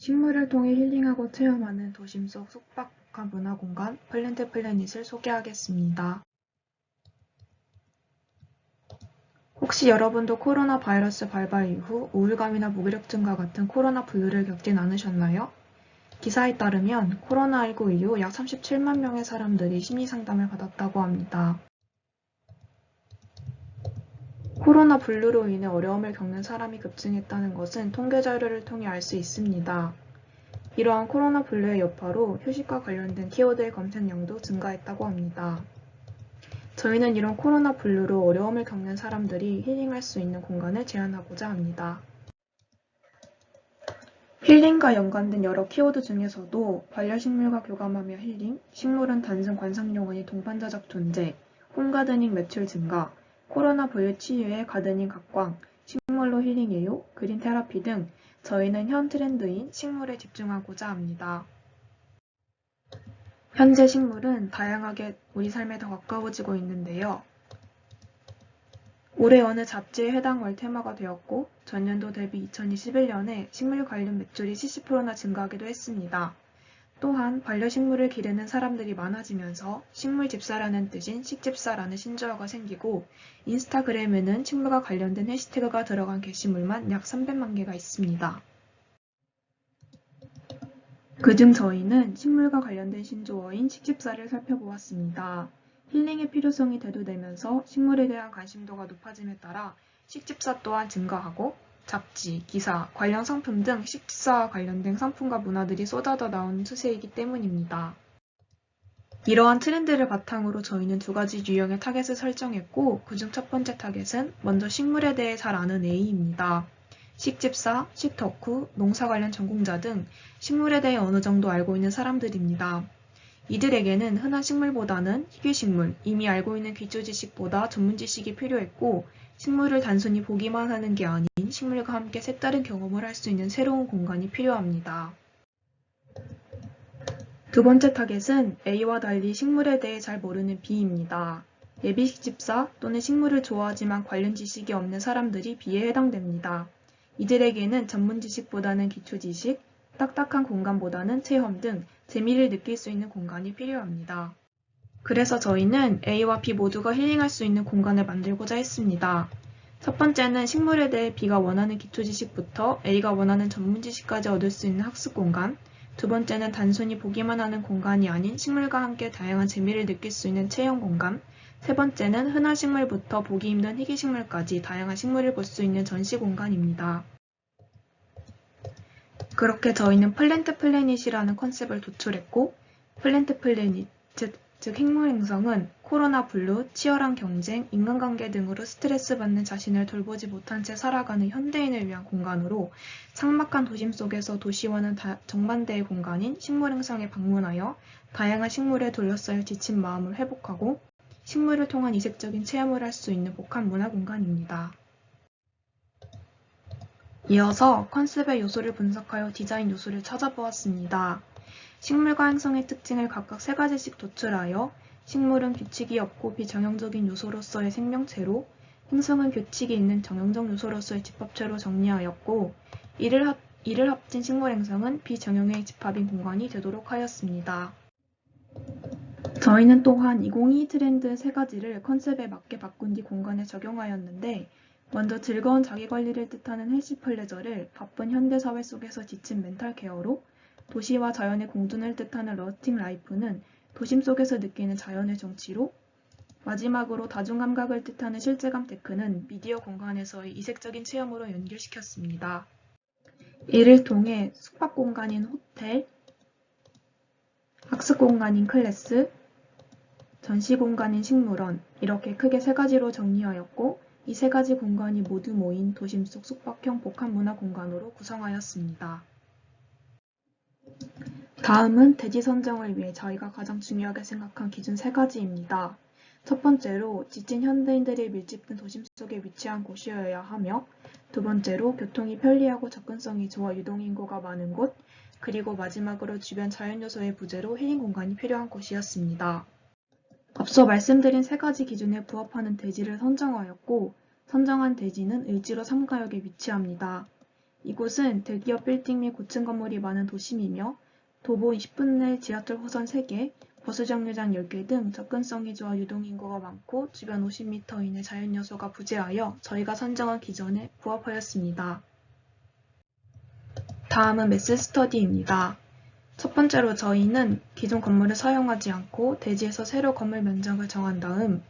식물을 통해 힐링하고 체험하는 도심 속 숙박복합 문화공간 플랜트 플래닛을 소개하겠습니다. 혹시 여러분도 코로나 바이러스 발발 이후 우울감이나 무기력증과 같은 코로나 블루를 겪진 않으셨나요? 기사에 따르면 코로나19 이후 약 37만 명의 사람들이 심리상담을 받았다고 합니다. 코로나 블루로 인해 어려움을 겪는 사람이 급증했다는 것은 통계 자료를 통해 알 수 있습니다. 이러한 코로나 블루의 여파로 휴식과 관련된 키워드의 검색량도 증가했다고 합니다. 저희는 이런 코로나 블루로 어려움을 겪는 사람들이 힐링할 수 있는 공간을 제안하고자 합니다. 힐링과 연관된 여러 키워드 중에서도 반려식물과 교감하며 힐링, 식물은 단순 관상용 아닌 동반자적 존재, 홈가드닝 매출 증가, 코로나 블루 치유의 가드닝 각광, 식물로 힐링해요, 그린 테라피 등 저희는 현 트렌드인 식물에 집중하고자 합니다. 현재 식물은 다양하게 우리 삶에 더 가까워지고 있는데요. 올해 어느 잡지에 해당할 테마가 되었고 전년도 대비 2021년에 식물 관련 매출이 70%나 증가하기도 했습니다. 또한 반려식물을 기르는 사람들이 많아지면서 식물 집사라는 뜻인 식집사라는 신조어가 생기고 인스타그램에는 식물과 관련된 해시태그가 들어간 게시물만 약 300만 개가 있습니다. 그중 저희는 식물과 관련된 신조어인 식집사를 살펴보았습니다. 힐링의 필요성이 대두되면서 식물에 대한 관심도가 높아짐에 따라 식집사 또한 증가하고 잡지, 기사, 관련 상품 등 식집사와 관련된 상품과 문화들이 쏟아져 나오는 추세이기 때문입니다. 이러한 트렌드를 바탕으로 저희는 두 가지 유형의 타겟을 설정했고 그중 첫 번째 타겟은 먼저 식물에 대해 잘 아는 A입니다. 식집사, 식덕후, 농사 관련 전공자 등 식물에 대해 어느 정도 알고 있는 사람들입니다. 이들에게는 흔한 식물보다는 희귀식물, 이미 알고 있는 기초 지식보다 전문 지식이 필요했고 식물을 단순히 보기만 하는 게 아닌 식물과 함께 색다른 경험을 할 수 있는 새로운 공간이 필요합니다. 두 번째 타겟은 A와 달리 식물에 대해 잘 모르는 B입니다. 예비 식집사 또는 식물을 좋아하지만 관련 지식이 없는 사람들이 B에 해당됩니다. 이들에게는 전문 지식보다는 기초 지식, 딱딱한 공간보다는 체험 등 재미를 느낄 수 있는 공간이 필요합니다. 그래서 저희는 A와 B 모두가 힐링할 수 있는 공간을 만들고자 했습니다. 첫 번째는 식물에 대해 B가 원하는 기초 지식부터 A가 원하는 전문 지식까지 얻을 수 있는 학습 공간, 두 번째는 단순히 보기만 하는 공간이 아닌 식물과 함께 다양한 재미를 느낄 수 있는 체험 공간, 세 번째는 흔한 식물부터 보기 힘든 희귀식물까지 다양한 식물을 볼 수 있는 전시 공간입니다. 그렇게 저희는 플랜트 플래닛이라는 컨셉을 도출했고 플랜트 플래닛, 즉 식물 행성은 코로나 블루, 치열한 경쟁, 인간관계 등으로 스트레스 받는 자신을 돌보지 못한 채 살아가는 현대인을 위한 공간으로 삭막한 도심 속에서 도시와는 정반대의 공간인 식물 행성에 방문하여 다양한 식물에 둘러싸여 지친 마음을 회복하고 식물을 통한 이색적인 체험을 할 수 있는 복합 문화 공간입니다. 이어서 컨셉의 요소를 분석하여 디자인 요소를 찾아보았습니다. 식물과 행성의 특징을 각각 세 가지씩 도출하여 식물은 규칙이 없고 비정형적인 요소로서의 생명체로, 행성은 규칙이 있는 정형적 요소로서의 집합체로 정리하였고, 이를 합친 식물 행성은 비정형의 집합인 공간이 되도록 하였습니다. 저희는 또한 2022 트렌드 세 가지를 컨셉에 맞게 바꾼 뒤 공간에 적용하였는데 먼저 즐거운 자기관리를 뜻하는 헬시 플레저를 바쁜 현대사회 속에서 지친 멘탈 케어로, 도시와 자연의 공존을 뜻하는 러스팅 라이프는 도심 속에서 느끼는 자연의 정취로, 마지막으로 다중감각을 뜻하는 실제감 테크는 미디어 공간에서의 이색적인 체험으로 연결시켰습니다. 이를 통해 숙박 공간인 호텔, 학습 공간인 클래스, 전시 공간인 식물원, 이렇게 크게 세 가지로 정리하였고 이 세 가지 공간이 모두 모인 도심 속 숙박형 복합 문화 공간으로 구성하였습니다. 다음은 대지 선정을 위해 저희가 가장 중요하게 생각한 기준 세 가지입니다. 첫 번째로 지친 현대인들이 밀집된 도심 속에 위치한 곳이어야 하며 두 번째로 교통이 편리하고 접근성이 좋아 유동인구가 많은 곳, 그리고 마지막으로 주변 자연 요소의 부재로 힐링 공간이 필요한 곳이었습니다. 앞서 말씀드린 세 가지 기준에 부합하는 대지를 선정하였고 선정한 대지는 을지로 3가역에 위치합니다. 이곳은 대기업 빌딩 및 고층 건물이 많은 도심이며 도보 20분 내 지하철 호선 3개, 버스 정류장 10개 등 접근성이 좋아 유동인구가 많고 주변 50m 이내 자연요소가 부재하여 저희가 선정한 기준에 부합하였습니다. 다음은 매스 스터디입니다. 첫 번째로 저희는 기존 건물을 사용하지 않고 대지에서 새로 건물 면적을 정한 다음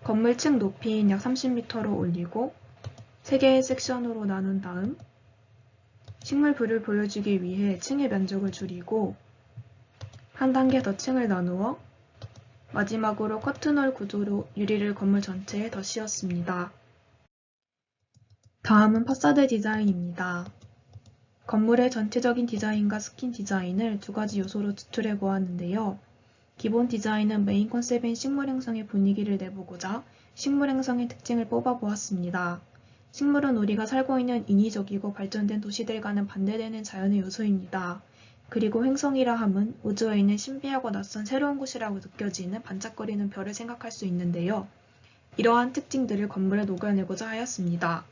건물 층 높이인 약 30m로 올리고 3개의 섹션으로 나눈 다음 식물뷰를 보여주기 위해 층의 면적을 줄이고 한 단계 더 층을 나누어 마지막으로 커튼홀 구조로 유리를 건물 전체에 더 씌웠습니다. 다음은 파사드 디자인입니다. 건물의 전체적인 디자인과 스킨 디자인을 두 가지 요소로 추출해 보았는데요. 기본 디자인은 메인 컨셉인 식물 행성의 분위기를 내보고자 식물 행성의 특징을 뽑아 보았습니다. 식물은 우리가 살고 있는 인위적이고 발전된 도시들과는 반대되는 자연의 요소입니다. 그리고 행성이라 함은 우주에 있는 신비하고 낯선 새로운 곳이라고 느껴지는 반짝거리는 별을 생각할 수 있는데요. 이러한 특징들을 건물에 녹여내고자 하였습니다.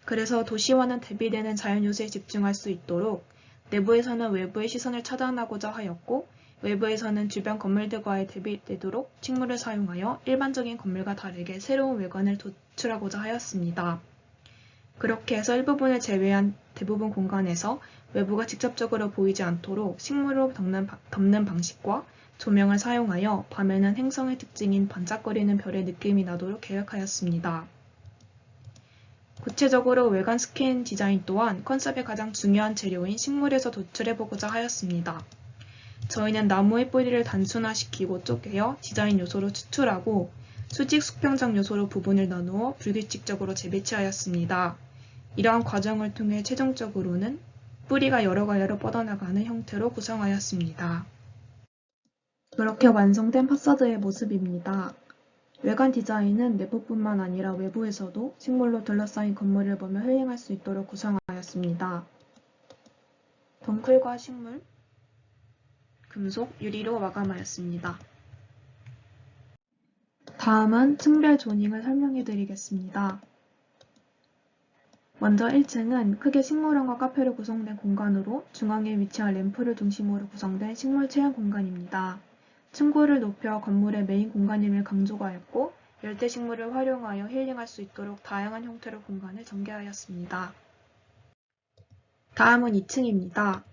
그래서 도시와는 대비되는 자연 요소에 집중할 수 있도록 내부에서는 외부의 시선을 차단하고자 하였고 외부에서는 주변 건물들과의 대비되도록 식물을 사용하여 일반적인 건물과 다르게 새로운 외관을 도출하고자 하였습니다. 그렇게 해서 일부분을 제외한 대부분 공간에서 외부가 직접적으로 보이지 않도록 식물로 덮는 방식과 조명을 사용하여 밤에는 행성의 특징인 반짝거리는 별의 느낌이 나도록 계획하였습니다. 구체적으로 외관 스킨 디자인 또한 컨셉의 가장 중요한 재료인 식물에서 도출해보고자 하였습니다. 저희는 나무의 뿌리를 단순화시키고 쪼개어 디자인 요소로 추출하고 수직 수평적 요소로 부분을 나누어 불규칙적으로 재배치하였습니다. 이러한 과정을 통해 최종적으로는 뿌리가 여러 갈래로 뻗어나가는 형태로 구성하였습니다. 그렇게 완성된 파사드의 모습입니다. 외관 디자인은 내부뿐만 아니라 외부에서도 식물로 둘러싸인 건물을 보며 힐링할 수 있도록 구성하였습니다. 덩클과 식물, 금속, 유리로 마감하였습니다. 다음은 층별 조닝을 설명해 드리겠습니다. 먼저 1층은 크게 식물원과 카페로 구성된 공간으로 중앙에 위치한 램프를 중심으로 구성된 식물 체험 공간입니다. 층고를 높여 건물의 메인 공간임을 강조하였고 열대 식물을 활용하여 힐링할 수 있도록 다양한 형태로 공간을 전개하였습니다. 다음은 2층입니다.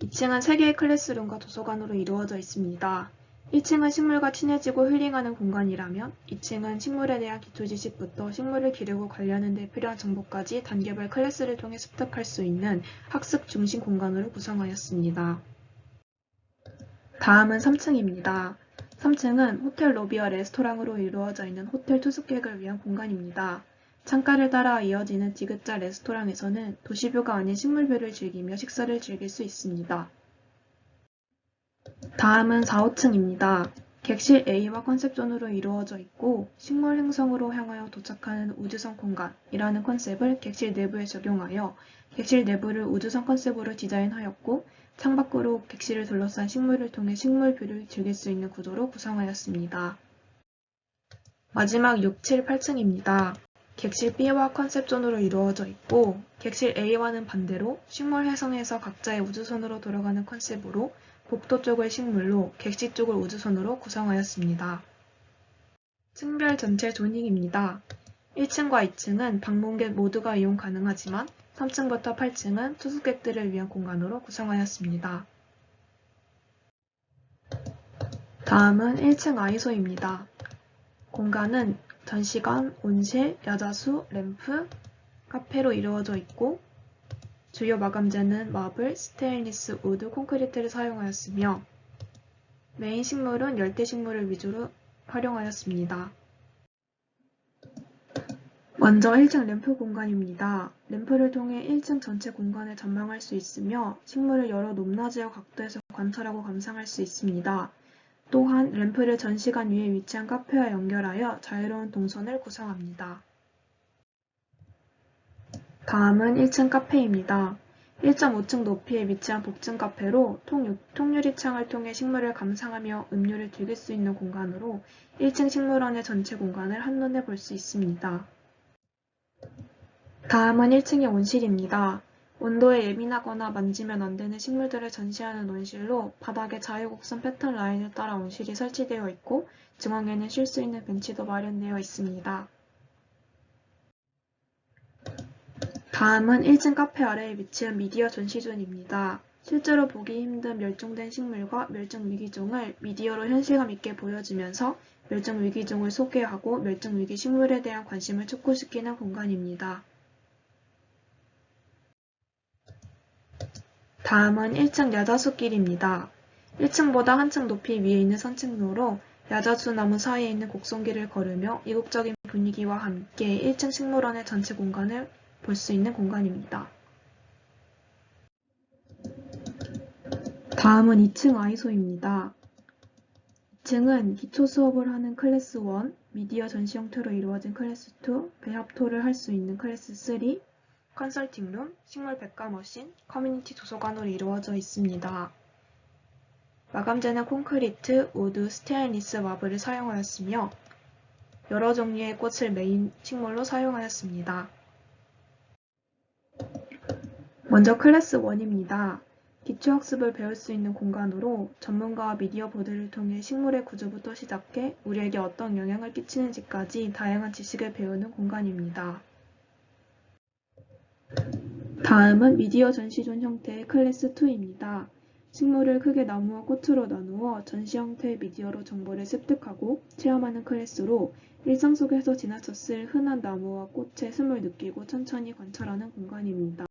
2층은 3개의 클래스룸과 도서관으로 이루어져 있습니다. 1층은 식물과 친해지고 힐링하는 공간이라면 2층은 식물에 대한 기초 지식부터 식물을 기르고 관리하는 데 필요한 정보까지 단계별 클래스를 통해 습득할 수 있는 학습 중심 공간으로 구성하였습니다. 다음은 3층입니다. 3층은 호텔 로비와 레스토랑으로 이루어져 있는 호텔 투숙객을 위한 공간입니다. 창가를 따라 이어지는 디귿자 레스토랑에서는 도시뷰가 아닌 식물뷰를 즐기며 식사를 즐길 수 있습니다. 다음은 4, 5층입니다. 객실 A와 컨셉존으로 이루어져 있고 식물 행성으로 향하여 도착하는 우주선 공간이라는 컨셉을 객실 내부에 적용하여 객실 내부를 우주선 컨셉으로 디자인하였고 창밖으로 객실을 둘러싼 식물을 통해 식물뷰를 즐길 수 있는 구조로 구성하였습니다. 마지막 6, 7, 8층입니다. 객실 B와 컨셉존으로 이루어져 있고 객실 A와는 반대로 식물 해성에서 각자의 우주선으로 돌아가는 컨셉으로 복도 쪽을 식물로 객실 쪽을 우주선으로 구성하였습니다. 층별 전체 조닝입니다. 1층과 2층은 방문객 모두가 이용 가능하지만 3층부터 8층은 투숙객들을 위한 공간으로 구성하였습니다. 다음은 1층 아이소입니다. 공간은 전시관, 온실, 야자수, 램프, 카페로 이루어져 있고 주요 마감재는 마블, 스테인리스, 우드, 콘크리트를 사용하였으며 메인 식물은 열대 식물을 위주로 활용하였습니다. 먼저 1층 램프 공간입니다. 램프를 통해 1층 전체 공간을 전망할 수 있으며 식물을 여러 높낮이와 각도에서 관찰하고 감상할 수 있습니다. 또한 램프를 전시관 위에 위치한 카페와 연결하여 자유로운 동선을 구성합니다. 다음은 1층 카페입니다. 1.5층 높이에 위치한 복층 카페로 통유리창을 통해 식물을 감상하며 음료를 즐길 수 있는 공간으로 1층 식물원의 전체 공간을 한눈에 볼 수 있습니다. 다음은 1층의 온실입니다. 온도에 예민하거나 만지면 안 되는 식물들을 전시하는 온실로 바닥에 자유곡선 패턴 라인을 따라 온실이 설치되어 있고 중앙에는 쉴 수 있는 벤치도 마련되어 있습니다. 다음은 1층 카페 아래에 위치한 미디어 전시존입니다. 실제로 보기 힘든 멸종된 식물과 멸종 위기종을 미디어로 현실감 있게 보여주면서 멸종 위기종을 소개하고 멸종 위기 식물에 대한 관심을 촉구시키는 공간입니다. 다음은 1층 야자수길입니다. 1층보다 한층 높이 위에 있는 산책로로 야자수 나무 사이에 있는 곡선길을 걸으며 이국적인 분위기와 함께 1층 식물원의 전체 공간을 볼 수 있는 공간입니다. 다음은 2층 아이소입니다. 2층은 기초 수업을 하는 클래스 1, 미디어 전시 형태로 이루어진 클래스 2, 배합토를 할 수 있는 클래스 3, 컨설팅룸, 식물 백과 머신, 커뮤니티 도서관으로 이루어져 있습니다. 마감재는 콘크리트, 우드, 스테인리스, 마블을 사용하였으며 여러 종류의 꽃을 메인 식물로 사용하였습니다. 먼저 클래스 1입니다. 기초학습을 배울 수 있는 공간으로 전문가와 미디어 보드를 통해 식물의 구조부터 시작해 우리에게 어떤 영향을 끼치는지까지 다양한 지식을 배우는 공간입니다. 다음은 미디어 전시존 형태의 클래스 2입니다. 식물을 크게 나무와 꽃으로 나누어 전시 형태의 미디어로 정보를 습득하고 체험하는 클래스로 일상 속에서 지나쳤을 흔한 나무와 꽃의 슴을 느끼고 천천히 관찰하는 공간입니다.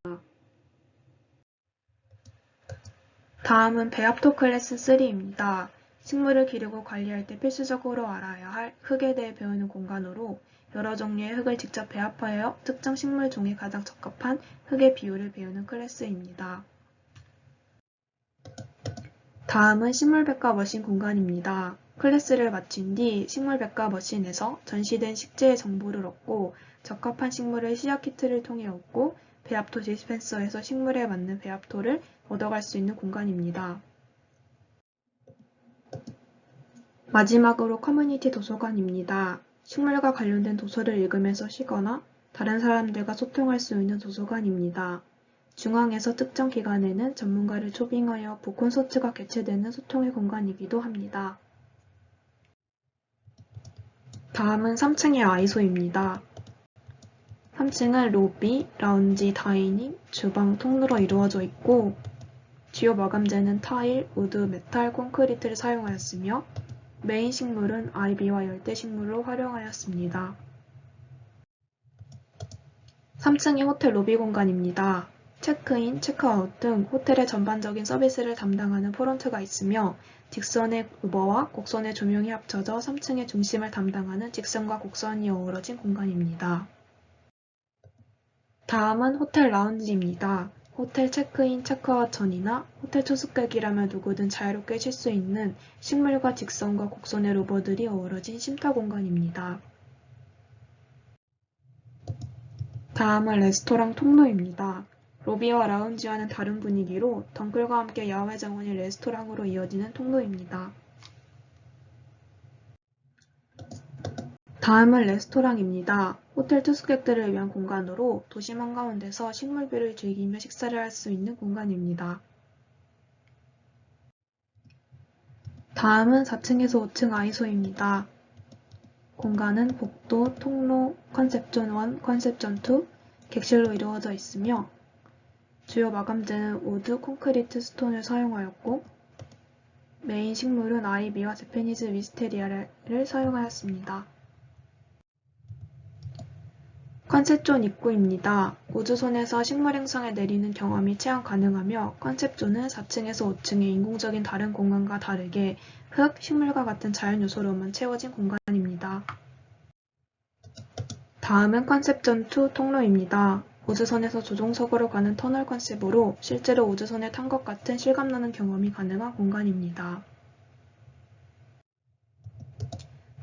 다음은 배합토 클래스 3입니다. 식물을 기르고 관리할 때 필수적으로 알아야 할 흙에 대해 배우는 공간으로 여러 종류의 흙을 직접 배합하여 특정 식물 종에 가장 적합한 흙의 비율을 배우는 클래스입니다. 다음은 식물백과 머신 공간입니다. 클래스를 마친 뒤 식물백과 머신에서 전시된 식재의 정보를 얻고 적합한 식물을 씨앗 키트를 통해 얻고 배합토 디스펜서에서 식물에 맞는 배합토를 얻어갈 수 있는 공간입니다. 마지막으로 커뮤니티 도서관입니다. 식물과 관련된 도서를 읽으면서 쉬거나 다른 사람들과 소통할 수 있는 도서관입니다. 중앙에서 특정 기간에는 전문가를 초빙하여 북콘서트가 개최되는 소통의 공간이기도 합니다. 다음은 3층의 아이소입니다. 3층은 로비, 라운지, 다이닝, 주방, 통로로 이루어져 있고 주요 마감재는 타일, 우드, 메탈, 콘크리트를 사용하였으며 메인 식물은 아이비와 열대식물로 활용하였습니다. 3층이 호텔 로비 공간입니다. 체크인, 체크아웃 등 호텔의 전반적인 서비스를 담당하는 프론트가 있으며 직선의 우버와 곡선의 조명이 합쳐져 3층의 중심을 담당하는 직선과 곡선이 어우러진 공간입니다. 다음은 호텔 라운지입니다. 호텔 체크인, 체크아웃 전이나 호텔 투숙객이라면 누구든 자유롭게 쉴 수 있는 식물과 직선과 곡선의 로버들이 어우러진 쉼터 공간입니다. 다음은 레스토랑 통로입니다. 로비와 라운지와는 다른 분위기로 덩클과 함께 야외 정원이 레스토랑으로 이어지는 통로입니다. 다음은 레스토랑입니다. 호텔 투숙객들을 위한 공간으로 도심 한가운데서 식물뷰를 즐기며 식사를 할 수 있는 공간입니다. 다음은 4층에서 5층 아이소입니다. 공간은 복도, 통로, 컨셉존 1, 컨셉존 2, 객실로 이루어져 있으며 주요 마감재는 우드, 콘크리트, 스톤을 사용하였고 메인 식물은 아이비와 재패니즈 위스테리아를 사용하였습니다. 컨셉존 입구입니다. 우주선에서 식물 행성에 내리는 경험이 체험 가능하며 컨셉존은 4층에서 5층의 인공적인 다른 공간과 다르게 흙, 식물과 같은 자연 요소로만 채워진 공간입니다. 다음은 컨셉존 2 통로입니다. 우주선에서 조종석으로 가는 터널 컨셉으로 실제로 우주선에 탄 것 같은 실감나는 경험이 가능한 공간입니다.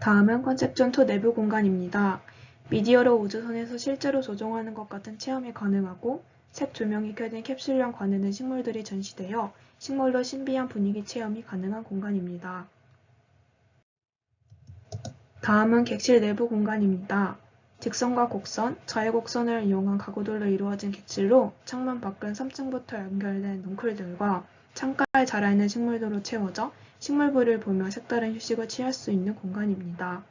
다음은 컨셉존 2 내부 공간입니다. 미디어로 우주선에서 실제로 조종하는 것 같은 체험이 가능하고 색 조명이 켜진 캡슐형 관에는 식물들이 전시되어 식물로 신비한 분위기 체험이 가능한 공간입니다. 다음은 객실 내부 공간입니다. 직선과 곡선, 자유곡선을 이용한 가구들로 이루어진 객실로 창문 밖은 3층부터 연결된 넝쿨들과 창가에 자라있는 식물들로 채워져 식물부를 보며 색다른 휴식을 취할 수 있는 공간입니다.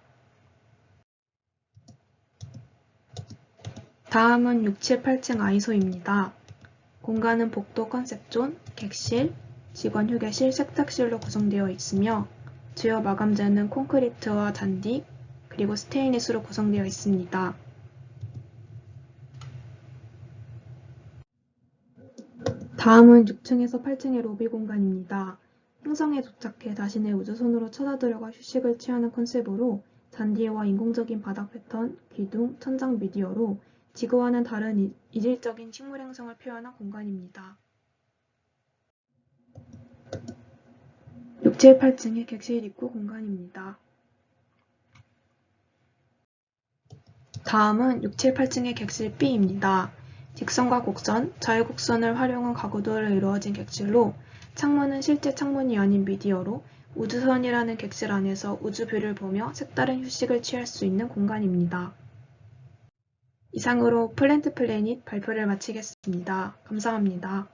다음은 6, 7, 8층 아이소입니다. 공간은 복도 컨셉존, 객실, 직원 휴게실, 세탁실로 구성되어 있으며 주요 마감재는 콘크리트와 잔디, 그리고 스테인리스로 구성되어 있습니다. 다음은 6층에서 8층의 로비 공간입니다. 행성에 도착해 자신의 우주선으로 쳐다들어가 휴식을 취하는 컨셉으로 잔디와 인공적인 바닥 패턴, 기둥, 천장 미디어로 지구와는 다른 이질적인 식물 행성을 표현한 공간입니다. 6, 7, 8층의 객실 입구 공간입니다. 다음은 6, 7, 8층의 객실 B입니다. 직선과 곡선, 자유곡선을 활용한 가구들로 이루어진 객실로 창문은 실제 창문이 아닌 미디어로 우주선이라는 객실 안에서 우주뷰를 보며 색다른 휴식을 취할 수 있는 공간입니다. 이상으로 플랜트 플래닛 발표를 마치겠습니다. 감사합니다.